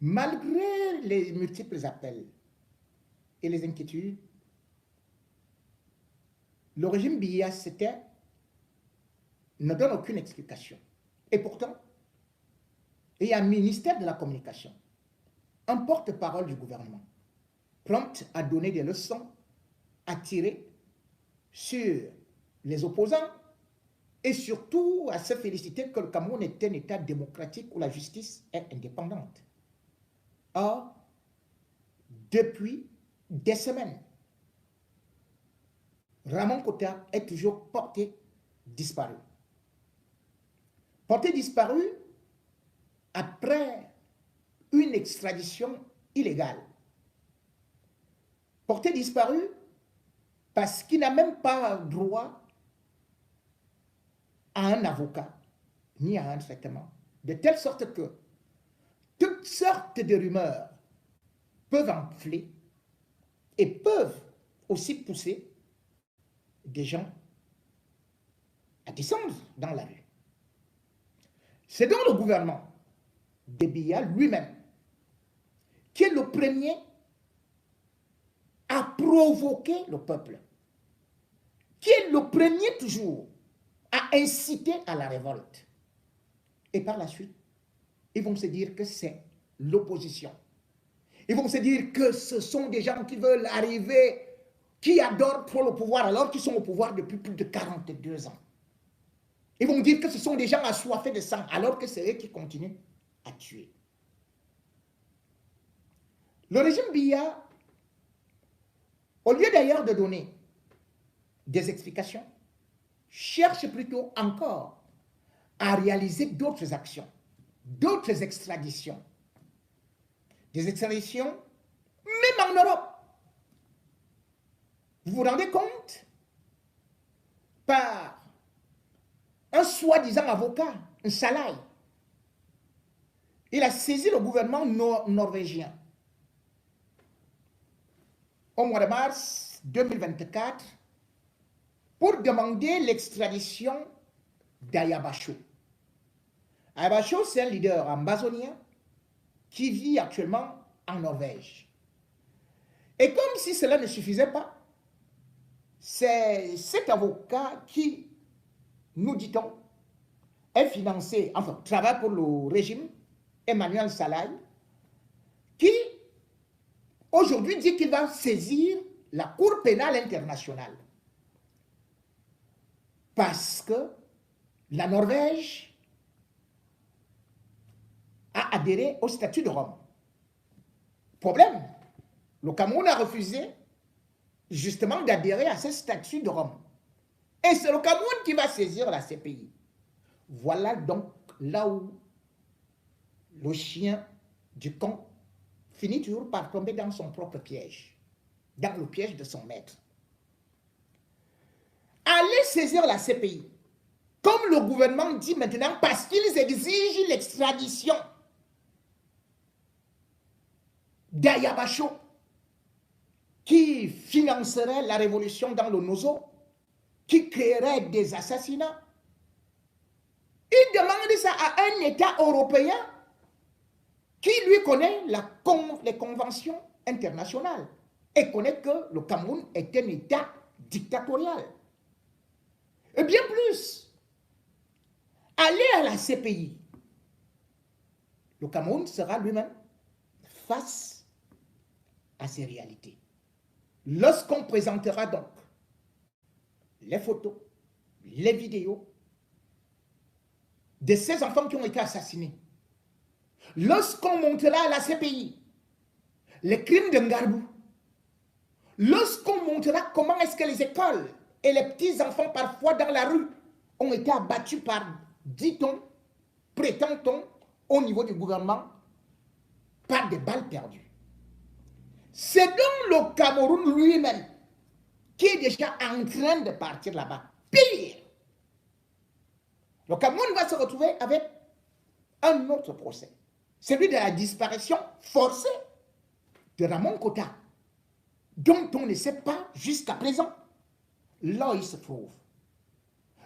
Malgré les multiples appels et les inquiétudes, le régime Biya ne donne aucune explication. Et pourtant, il y a un ministère de la Communication, un porte-parole du gouvernement, prompt à donner des leçons, à tirer sur les opposants et surtout à se féliciter que le Cameroun est un État démocratique où la justice est indépendante. Or, depuis des semaines, Ramon Kota est toujours porté disparu. Porté disparu après une extradition illégale. Porté disparu parce qu'il n'a même pas droit à un avocat ni à un traitement. De telle sorte que toutes sortes de rumeurs peuvent enfler et peuvent aussi pousser des gens à descendre dans la rue. C'est donc le gouvernement de Biya lui-même qui est le premier à provoquer le peuple, qui est le premier toujours à inciter à la révolte. Et par la suite, ils vont se dire que c'est l'opposition. Ils vont se dire que ce sont des gens qui veulent arriver, qui adorent trop le pouvoir alors qu'ils sont au pouvoir depuis plus de 42 ans. Ils vont dire que ce sont des gens assoiffés de sang alors que c'est eux qui continuent à tuer. Le régime Biya, au lieu d'ailleurs de donner des explications, cherche plutôt encore à réaliser d'autres actions, d'autres extraditions. Des extraditions, même en Europe. Vous vous rendez compte? Par un soi-disant avocat, un Salai, il a saisi le gouvernement norvégien au mois de mars 2024 pour demander l'extradition d'Ayabasho. Ayabasho, c'est un leader amazonien qui vit actuellement en Norvège. Et comme si cela ne suffisait pas, c'est cet avocat qui, nous dit-on, est financé, enfin, travaille pour le régime Emmanuel Salai, qui aujourd'hui dit qu'il va saisir la Cour pénale internationale. Parce que la Norvège a adhéré au statut de Rome. Problème, le Cameroun a refusé justement d'adhérer à ce statut de Rome. Et c'est le Cameroun qui va saisir la CPI. Voilà donc là où le chien du camp finit toujours par tomber dans son propre piège, dans le piège de son maître. Allez saisir la CPI, comme le gouvernement dit maintenant, parce qu'ils exigent l'extradition d'Ayabasho, qui financerait la révolution dans le Nozo, qui créerait des assassinats. Ils demandent ça à un État européen qui lui connaît les conventions internationales et connaît que le Cameroun est un État dictatorial. Et bien plus, aller à la CPI, le Cameroun sera lui-même face à ces réalités. Lorsqu'on présentera donc les photos, les vidéos de ces enfants qui ont été assassinés, lorsqu'on montrera à la CPI les crimes de Ngarbou, lorsqu'on montrera comment est-ce que les écoles et les petits-enfants parfois dans la rue ont été abattus par, dit-on, prétend-on, au niveau du gouvernement, par des balles perdues. C'est donc le Cameroun lui-même qui est déjà en train de partir là-bas. Pire, le Cameroun va se retrouver avec un autre procès, celui de la disparition forcée de Ramon Kota, dont on ne sait pas jusqu'à présent là où il se trouve.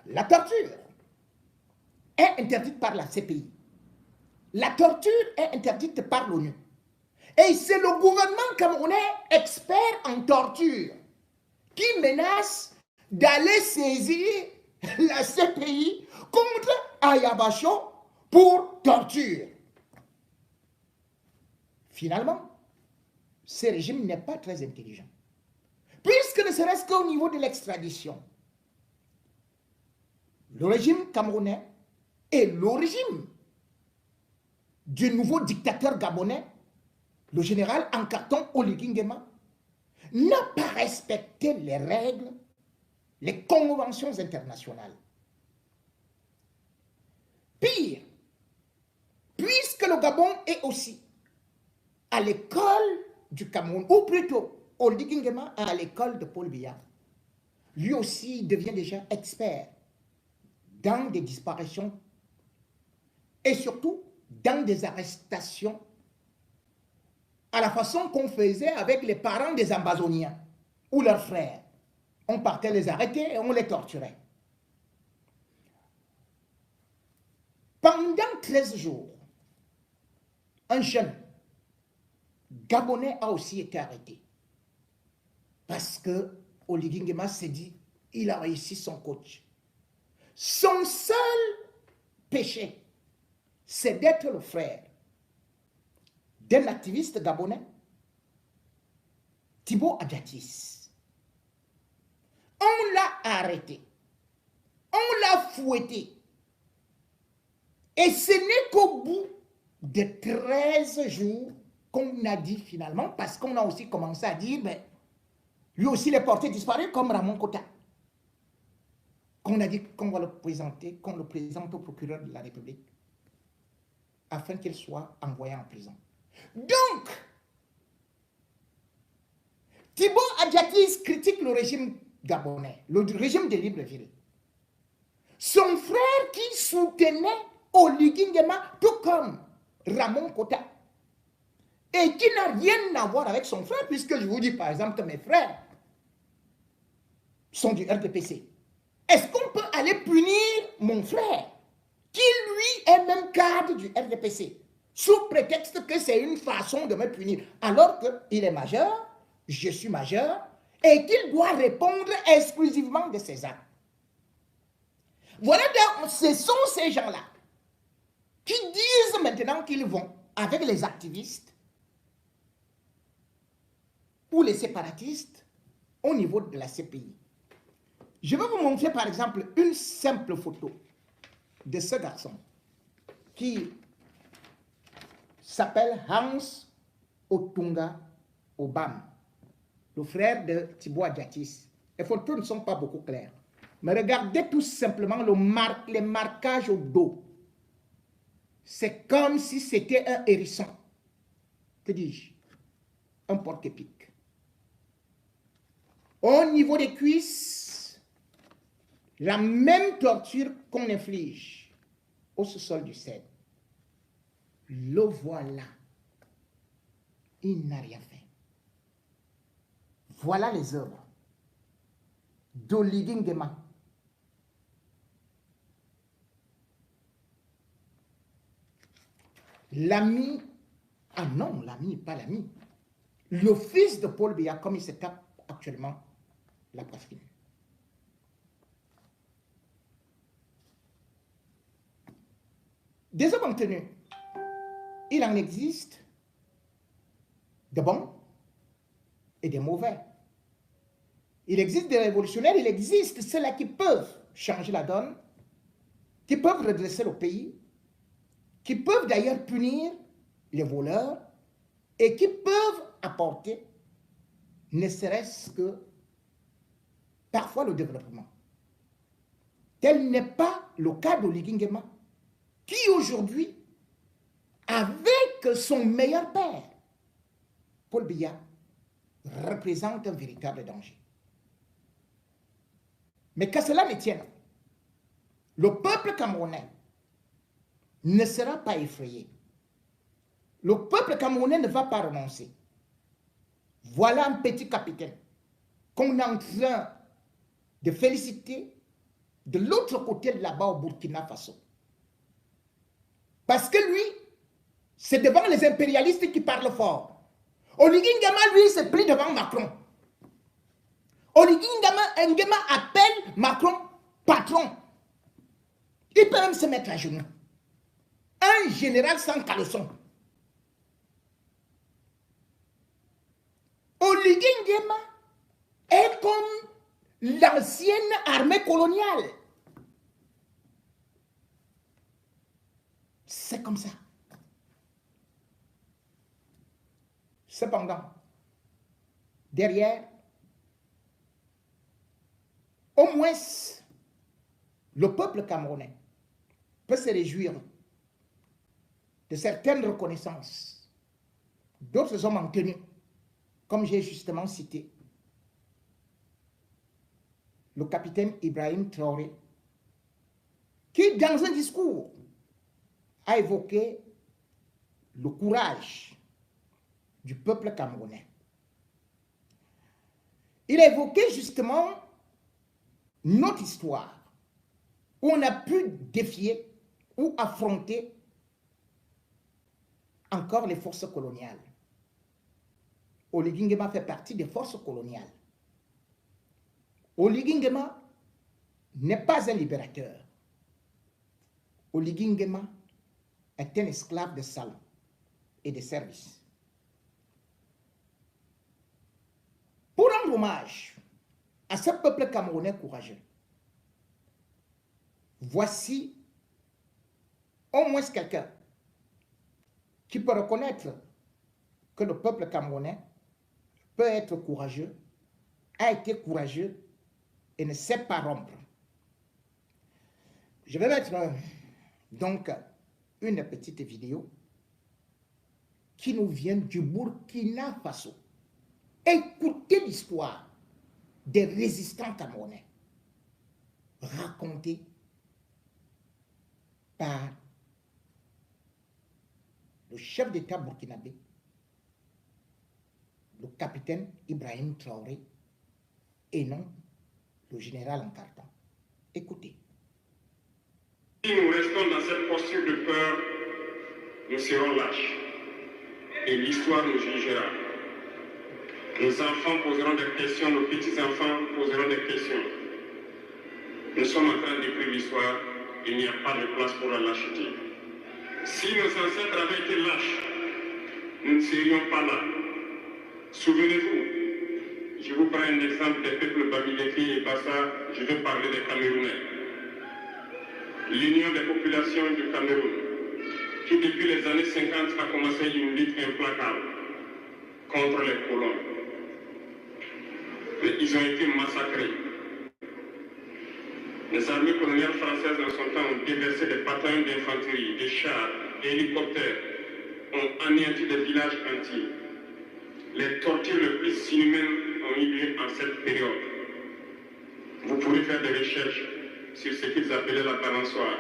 La torture est interdite par la CPI. La torture est interdite par l'ONU. Et c'est le gouvernement camerounais expert en torture qui menace d'aller saisir la CPI contre Ayabacho pour torture. Finalement, ce régime n'est pas très intelligent. Puisque ne serait-ce qu'au niveau de l'extradition, le régime camerounais et le régime du nouveau dictateur gabonais, le général en carton Oligui Nguema, n'a pas respecté les règles, les conventions internationales. Pire, puisque le Gabon est aussi à l'école du Cameroun, ou plutôt Oligui Nguema à l'école de Paul Biya, lui aussi devient déjà expert dans des disparitions et surtout dans des arrestations à la façon qu'on faisait avec les parents des Ambazoniens ou leurs frères. On partait les arrêter et on les torturait. Pendant 13 jours, un jeune Gabonais a aussi été arrêté. Parce que Oligui Nguema s'est dit, il a réussi son coach. Son seul péché, c'est d'être le frère d'un activiste gabonais, Thibaut Adjatis. On l'a arrêté, on l'a fouetté. Et ce n'est qu'au bout de 13 jours qu'on a dit finalement, parce qu'on a aussi commencé à dire, ben, lui aussi il est porté disparu comme Ramon Kota. Qu'on a dit qu'on va le présenter, qu'on le présente au procureur de la République, afin qu'il soit envoyé en prison. Donc, Thibaut Adjatis critique le régime gabonais, le régime de Libreville. Son frère qui soutenait Oligui Nguema, tout comme Ramon Kota, et qui n'a rien à voir avec son frère, puisque je vous dis par exemple que mes frères sont du RDPC. Est-ce qu'on peut aller punir mon frère, qui lui est même cadre du RDPC, sous prétexte que c'est une façon de me punir, alors qu'il est majeur, je suis majeur, et qu'il doit répondre exclusivement de ses actes? Voilà, donc, ce sont ces gens-là qui disent maintenant qu'ils vont, avec les activistes ou les séparatistes, au niveau de la CPI. Je vais vous montrer par exemple une simple photo de ce garçon qui s'appelle Hans Otunga Obam, le frère de Thibaut Adjatis. Les photos ne sont pas beaucoup claires. Mais regardez tout simplement les marquages au dos. C'est comme si c'était un hérisson. Que dis-je? Un porc-épic. Au niveau des cuisses, la même torture qu'on inflige au sous-sol du Cèdre. Le voilà. Il n'a rien fait. Voilà les œuvres d'Oligui Nguema. L'ami, ah non, l'ami, pas l'ami, le fils de Paul Biya, comme il se tape actuellement la poitrine. Des hommes en tenue, il en existe de bons et des mauvais. Il existe des révolutionnaires, il existe ceux-là qui peuvent changer la donne, qui peuvent redresser le pays, qui peuvent d'ailleurs punir les voleurs et qui peuvent apporter, ne serait-ce que parfois le développement. Tel n'est pas le cas d'Oligui Nguema, qui aujourd'hui, avec son meilleur père, Paul Biya, représente un véritable danger. Mais qu'à cela ne tienne, le peuple camerounais ne sera pas effrayé. Le peuple camerounais ne va pas renoncer. Voilà un petit capitaine qu'on est en train de féliciter de l'autre côté de là-bas au Burkina Faso. Parce que lui, c'est devant les impérialistes qui parle fort. Oligui Nguema, lui, se plie devant Macron. Oligui Nguema appelle Macron patron. Il peut même se mettre à genoux. Un général sans caleçon. Oligui Nguema est comme l'ancienne armée coloniale. C'est comme ça. Cependant, derrière, au moins, le peuple camerounais peut se réjouir de certaines reconnaissances. D'autres sont maintenus, comme j'ai justement cité. Le capitaine Ibrahim Traoré, qui, dans un discours, a évoqué le courage du peuple camerounais. Il a évoqué justement notre histoire, où on a pu défier ou affronter encore les forces coloniales. Oligui Nguema fait partie des forces coloniales. Oligui Nguema n'est pas un libérateur. Oligui Nguema est un esclave de salon et de service. Pour rendre hommage à ce peuple camerounais courageux, voici au moins quelqu'un qui peut reconnaître que le peuple camerounais peut être courageux, a été courageux et ne sait pas rompre. Je vais mettre donc une petite vidéo qui nous vient du Burkina Faso. Écoutez l'histoire des résistants camerounais racontée par le chef d'État burkinabé, le capitaine Ibrahim Traoré, et non le général en carton. Écoutez. Si nous restons dans cette posture de peur, nous serons lâches. Et l'histoire nous jugera. Nos enfants poseront des questions, nos petits-enfants poseront des questions. Nous sommes en train d'écrire l'histoire, il n'y a pas de place pour la lâcheté. Si nos ancêtres avaient été lâches, nous ne serions pas là. Souvenez-vous, je vous prends un exemple des peuples Bamileke et Bassa, je vais parler des Camerounais. L'Union des populations du Cameroun, qui depuis les années 50 a commencé une lutte implacable contre les colons. Et ils ont été massacrés. Les armées coloniales françaises en son temps ont déversé des bataillons d'infanterie, des chars, des hélicoptères, ont anéanti des villages entiers. Les tortures les plus inhumaines ont eu lieu en cette période. Vous pourrez faire des recherches sur ce qu'ils appelaient la balançoire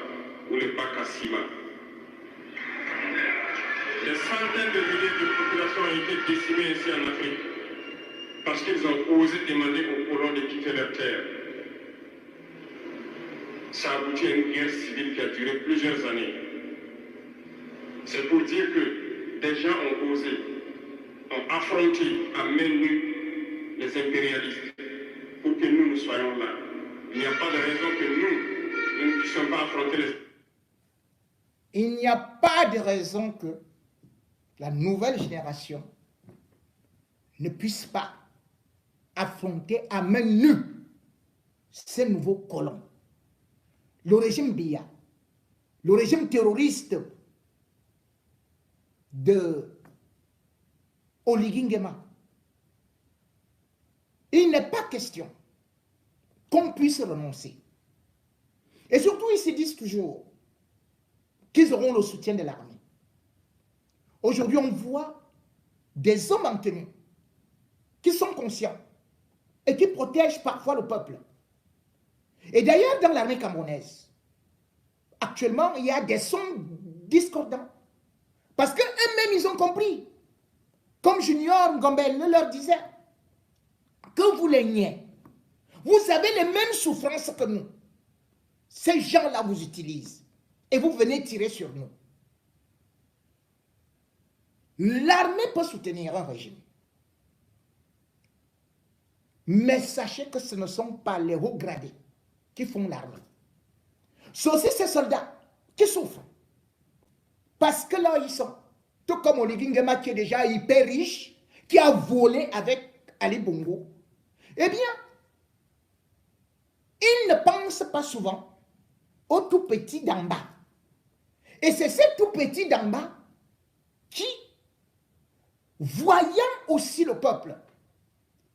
ou le bac à ciment. Des centaines de milliers de populations ont été décimées ici en Afrique parce qu'ils ont osé demander aux colons de quitter leur terre. Ça a abouti à une guerre civile qui a duré plusieurs années. C'est pour dire que des gens ont osé, ont affronté à main nue les impérialistes pour que nous soyons là. Il n'y a pas de raison que nous ne puissions pas affronter les... Il n'y a pas de raison que la nouvelle génération ne puisse pas affronter à main nue ces nouveaux colons. Le régime Biya, le régime terroriste de Oligui Nguema. Il n'est pas question qu'on puisse renoncer. Et surtout, ils se disent toujours qu'ils auront le soutien de l'armée. Aujourd'hui, on voit des hommes en tenue qui sont conscients et qui protègent parfois le peuple. Et d'ailleurs, dans l'armée camerounaise, actuellement, il y a des sons discordants. Parce qu'eux-mêmes, ils ont compris. Comme Junior Ngombel le leur disait, que vous les niez, vous avez les mêmes souffrances que nous. Ces gens-là vous utilisent et vous venez tirer sur nous. L'armée peut soutenir un régime. Mais sachez que ce ne sont pas les hauts gradés qui font l'armée. C'est aussi ces soldats qui souffrent. Parce que là, ils sont, tout comme Oligui Nguema qui est déjà hyper riche, qui a volé avec Ali Bongo, eh bien, ils ne pensent pas souvent aux tout petits d'en bas. Et c'est ces tout petits d'en bas qui, voyant aussi le peuple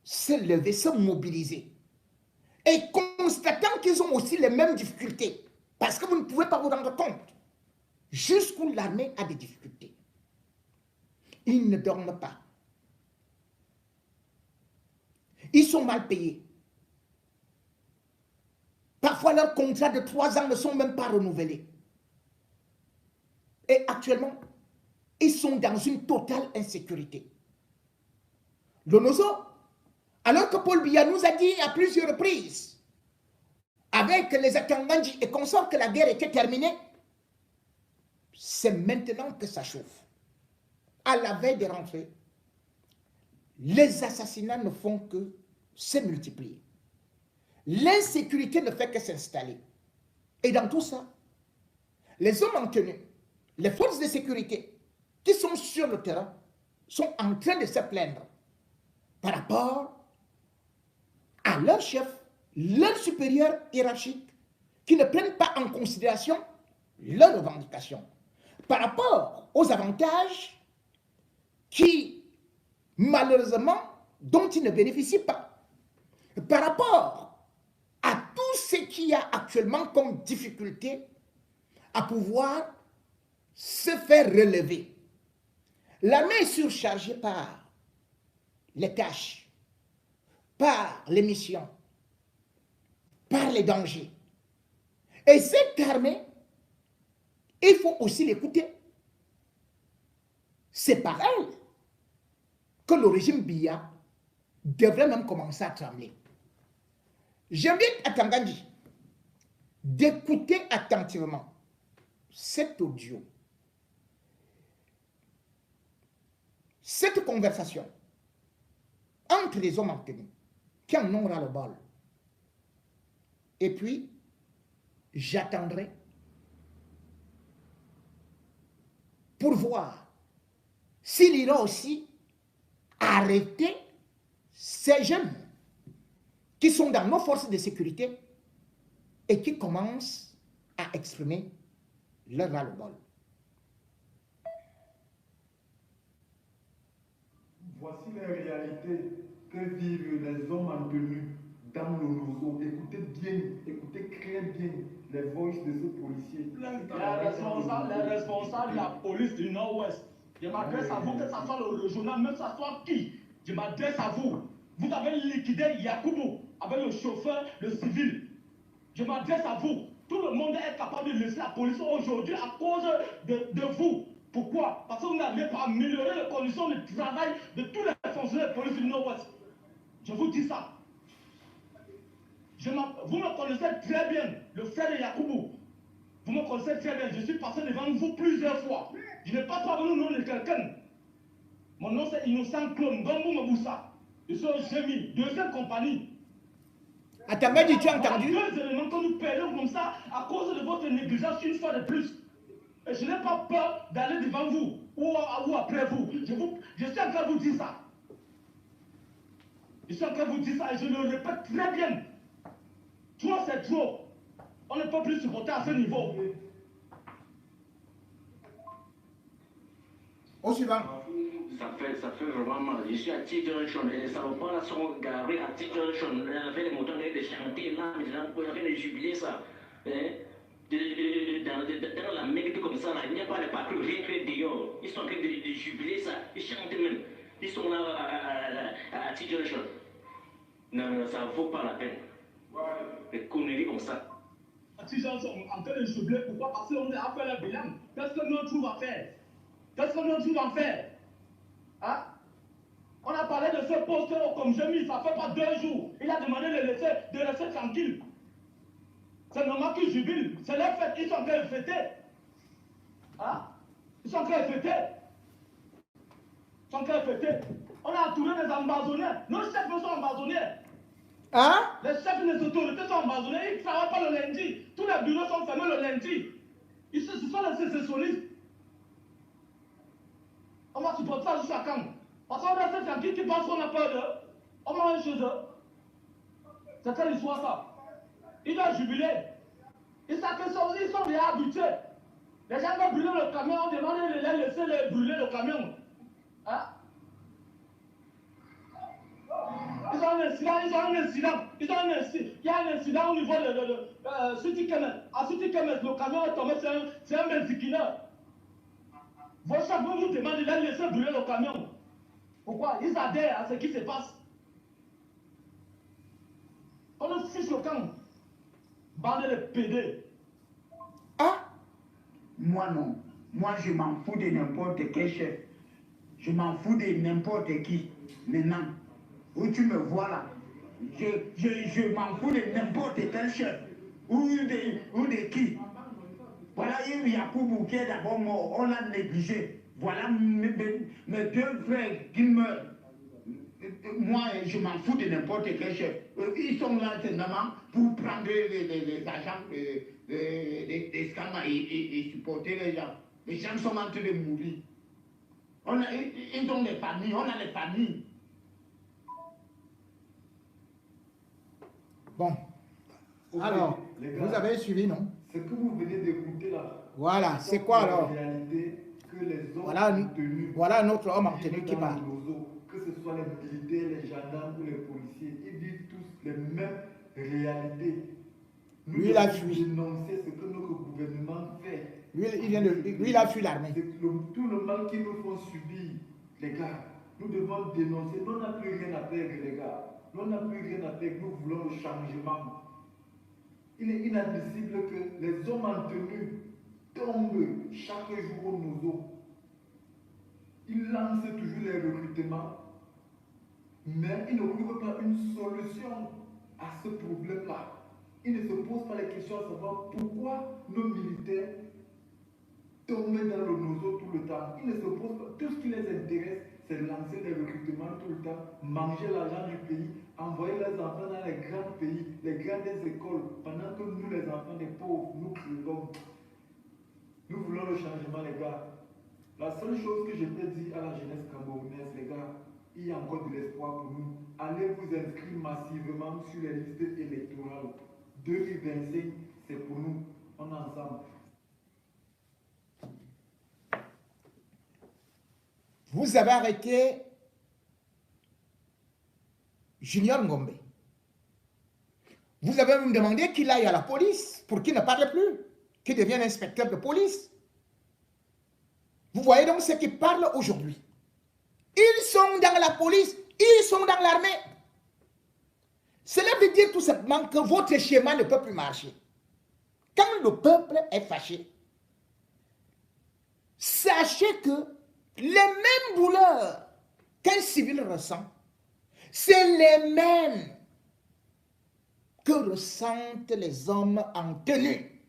se lever, se mobiliser, et constatant qu'ils ont aussi les mêmes difficultés, parce que vous ne pouvez pas vous rendre compte jusqu'où l'armée a des difficultés. Ils ne dorment pas. Ils sont mal payés. Parfois, leurs contrats de 3 ans ne sont même pas renouvelés. Et actuellement, ils sont dans une totale insécurité. Lonoso, alors que Paul Biya nous a dit à plusieurs reprises, avec les Akanganji et consorts, que la guerre était terminée, c'est maintenant que ça chauffe. À la veille des rentrées, les assassinats ne font que se multiplier. L'insécurité ne fait que s'installer. Et dans tout ça, les hommes en tenue, les forces de sécurité qui sont sur le terrain sont en train de se plaindre par rapport à leur chef, leur supérieur hiérarchique, qui ne prennent pas en considération leurs revendications, par rapport aux avantages qui, malheureusement, dont ils ne bénéficient pas, par rapport à tout ce qu'il y a actuellement comme difficulté à pouvoir se faire relever. L'armée est surchargée par les tâches, par les missions, par les dangers. Et cette armée, il faut aussi l'écouter. C'est par elle que le régime Biya devrait même commencer à trembler. J'invite à Tangandji d'écouter attentivement cet audio, cette conversation entre les hommes en tenue qui en ont ras le bol. Et puis, j'attendrai pour voir s'il ira aussi arrêter ces jeunes qui sont dans nos forces de sécurité et qui commencent à exprimer leur ras-le-bol. Voici les réalités que vivent les hommes en tenue dans le Lonoso. Écoutez bien, écoutez très bien les voix de ce policier. Les responsables de la police du Nord-Ouest, je m'adresse à vous, que ce soit le journal, même que ce soit qui, je m'adresse à vous. Vous avez liquidé Yakubu avec le chauffeur, le civil. Je m'adresse à vous. Tout le monde est capable de laisser la police aujourd'hui à cause de vous. Pourquoi? Parce que vous n'avez pas amélioré les conditions de travail de tous les fonctionnaires de la police du Nord-Ouest. Je vous dis ça. Vous me connaissez très bien, le frère de Yakubu. Vous me connaissez très bien. Je suis passé devant vous plusieurs fois. Je n'ai pas parlé au nom de quelqu'un. Mon nom c'est Innocent Clone, Gambou Maboussa. Je suis au GMI, 2e compagnie. Atangandji, tu as entendu? Deux éléments que nous perdons comme ça à cause de votre négligence une fois de plus. Et je n'ai pas peur d'aller devant vous ou après vous. Je suis en train de vous dire ça. Je suis en train de vous dire ça et je le répète très bien. Trop, c'est trop. On ne peut plus supporter à ce niveau. Au suivant. Ça fait vraiment mal. Je suis à T-Junction et les salopards là sont garés à T-Junction. On avait les montants de chanter là, maintenant, on avait de jubiler ça. Dans la mecque comme ça, là, il n'y a pas de papier, rien que dehors. Ils sont en train de jubiler ça. Ils chantent même. Ils sont là à T-Junction. Non, ça ne vaut pas la peine. Des conneries comme ça. Les gens sont en train de jubiler. Pourquoi? Parce qu'on est à faire le bilan. Qu'est-ce que nous trouvons à faire? Qu'est-ce que nous trouvons à faire? Hein? On a parlé de ce poste comme j'ai mis, ça fait pas 2 jours. Il a demandé de laisser tranquille. C'est normal qu'ils jubilent. C'est leur fête. Ils sont en train de fêter. Hein? Ils sont en train de fêter. Son cœur est pété. On a entouré des embassonniers. Nos chefs sont embassonniers. Hein? Les chefs des autorités sont embassonnés. Ils ne travaillent pas le lundi. Tous les bureaux sont fermés le lundi. Ce sont les sécessionnistes. On va supporter ça jusqu'à quand? Parce qu'on reste tranquille qui pensent qu'on a peur d'eux. On mange chez eux. C'est quelle histoire ça? Ils doivent jubiler. Ils savent que ils sont déjà habitués. Les gens vont brûler le camion, on demande de les laisser brûler le camion. Hein? Ils ont un incident. Il y a un incident au niveau de City Kemet. À City Kemet, le camion est tombé, c'est un benzikineur. Vos chefs vont vous demander de les laisser brûler le camion. Pourquoi? Ils adhèrent à ce qui se passe. On nous fiche le camp. Bande de PD. Ah? Moi non. Moi je m'en fous de n'importe quel chef. Je m'en fous de n'importe qui. Maintenant, où tu me vois là, je m'en fous de n'importe quel chef. Ou de qui. Voilà, il y a Yacoubou qui est d'abord mort. On l'a négligé. Voilà mes deux frères qui meurent. Moi, je m'en fous de n'importe quel chef. Ils sont là seulement pour prendre les agents des scams et supporter les gens. Les gens sont en train de mourir. Ils ont des familles, on a les familles. Bon. Ok, Alors, les gars, vous avez suivi, non? Ce que vous venez d'écouter là. Voilà, c'est quoi alors? La réalité que les hommes Voilà, en tenue. voilà notre homme en tenue qui dans parle. le Lozo, que ce soit les militaires, les gendarmes ou les policiers, ils vivent tous les mêmes réalités. Nous Lui, il a devons fui. dénoncer ce que notre gouvernement fait. Lui, il a fui l'armée. Tout le mal qu'ils nous font subir, les gars. Nous devons dénoncer. Nous n'avons plus rien à perdre, les gars. Nous n'avons plus rien à perdre. Nous voulons le changement. Il est inadmissible que les hommes en tenue tombent chaque jour au nozo. Ils lancent toujours les recrutements, mais ils ne trouvent pas une solution à ce problème-là. Ils ne se posent pas les questions à savoir pourquoi nos militaires tombent dans le nozo tout le temps. Ils ne se posent pas. Tout ce qui les intéresse, c'est lancer des recrutements tout le temps, manger l'argent du pays, envoyer les enfants dans les grands pays, les grandes écoles, pendant que nous, les enfants des pauvres, nous crevons. Nous voulons le changement, les gars. La seule chose que je peux dire à la jeunesse camerounaise, les gars, il y a encore de l'espoir pour nous. Allez vous inscrire massivement sur les listes électorales. 2025, c'est pour nous. On est ensemble. Vous avez arrêté Junior Ngombe. Vous avez même demandé qu'il aille à la police pour qu'il ne parle plus, qu'il devienne inspecteur de police. Vous voyez donc ceux qui parlent aujourd'hui. Ils sont dans la police, ils sont dans l'armée. Cela veut dire tout simplement que votre schéma ne peut plus marcher. Quand le peuple est fâché, sachez que les mêmes douleurs qu'un civil ressent, c'est les mêmes que ressentent les hommes en tenue.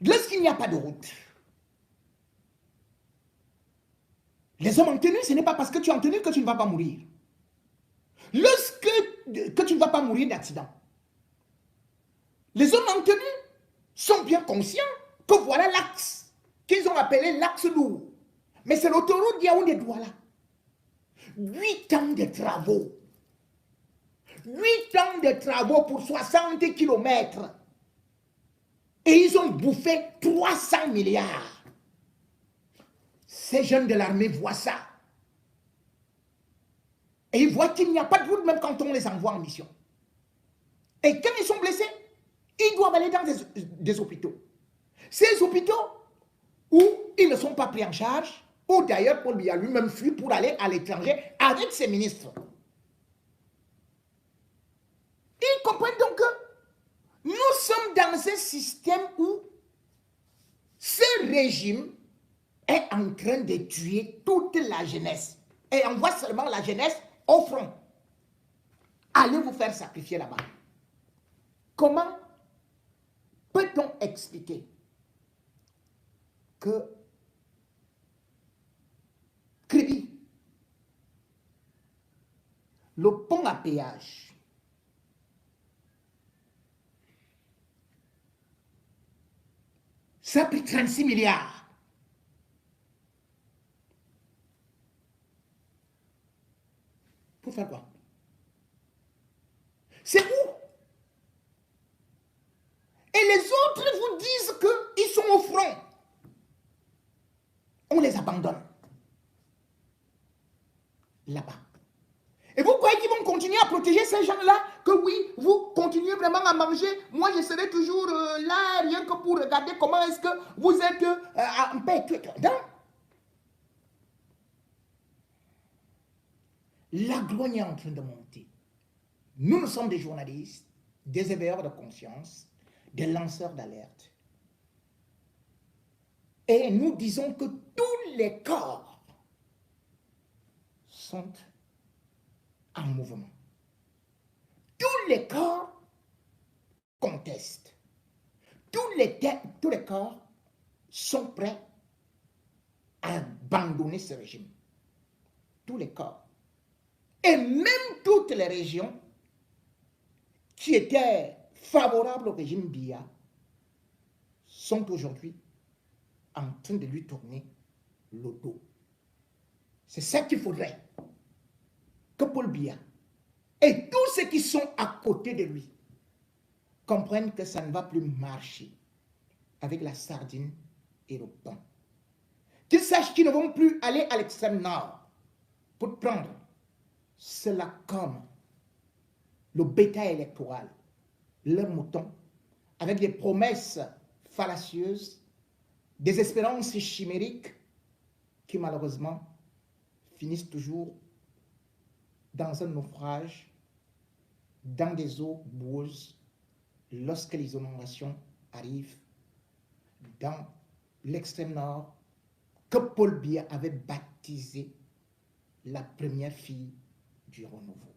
Lorsqu'il n'y a pas de route, les hommes en tenue, ce n'est pas parce que tu es en tenue que tu ne vas pas mourir. Que tu ne vas pas mourir d'accident. Les hommes en tenue sont bien conscients que voilà l'axe qu'ils ont appelé l'axe lourd. Mais c'est l'autoroute Yaoundé-Douala. 8 ans de travaux. 8 ans de travaux pour 60 km. Et ils ont bouffé 300 milliards. Ces jeunes de l'armée voient ça. Et ils voient qu'il n'y a pas de route même quand on les envoie en mission. Et quand ils sont blessés, ils doivent aller dans des hôpitaux. Ces hôpitaux où ils ne sont pas pris en charge, ou d'ailleurs Paul Biya lui-même fuit pour aller à l'étranger avec ses ministres. Ils comprennent donc que nous sommes dans un système où ce régime est en train de tuer toute la jeunesse. Et on voit seulement la jeunesse au front. Allez vous faire sacrifier là-bas. Comment peut-on expliquer que Kribi le pont à péage. Ça a pris 36 milliards. Pour faire quoi? C'est où? Et les autres vous disent qu'ils sont au front. On les abandonne. Là-bas. Et vous croyez qu'ils vont continuer à protéger ces gens-là? Que oui, vous continuez vraiment à manger. Moi, je serai toujours là, rien que pour regarder comment est-ce que vous êtes en paix. Non. La grogne est en train de monter. Nous sommes des journalistes, des éveilleurs de conscience, des lanceurs d'alerte. Et nous disons que tous les corps sont en mouvement. Tous les corps contestent. Tous les corps sont prêts à abandonner ce régime. Tous les corps. Et même toutes les régions qui étaient favorables au régime Biya sont aujourd'hui en train de lui tourner le dos. C'est ça qu'il faudrait que Paul Biya et tous ceux qui sont à côté de lui comprennent que ça ne va plus marcher avec la sardine et le pain. Qu'ils sachent qu'ils ne vont plus aller à l'extrême nord pour prendre cela comme le bétail électoral, leurs moutons, avec des promesses fallacieuses, des espérances chimériques qui malheureusement finissent toujours dans un naufrage, dans des eaux boueuses, lorsque les inondations arrivent dans l'extrême nord, que Paul Biya avait baptisé la première fille du renouveau.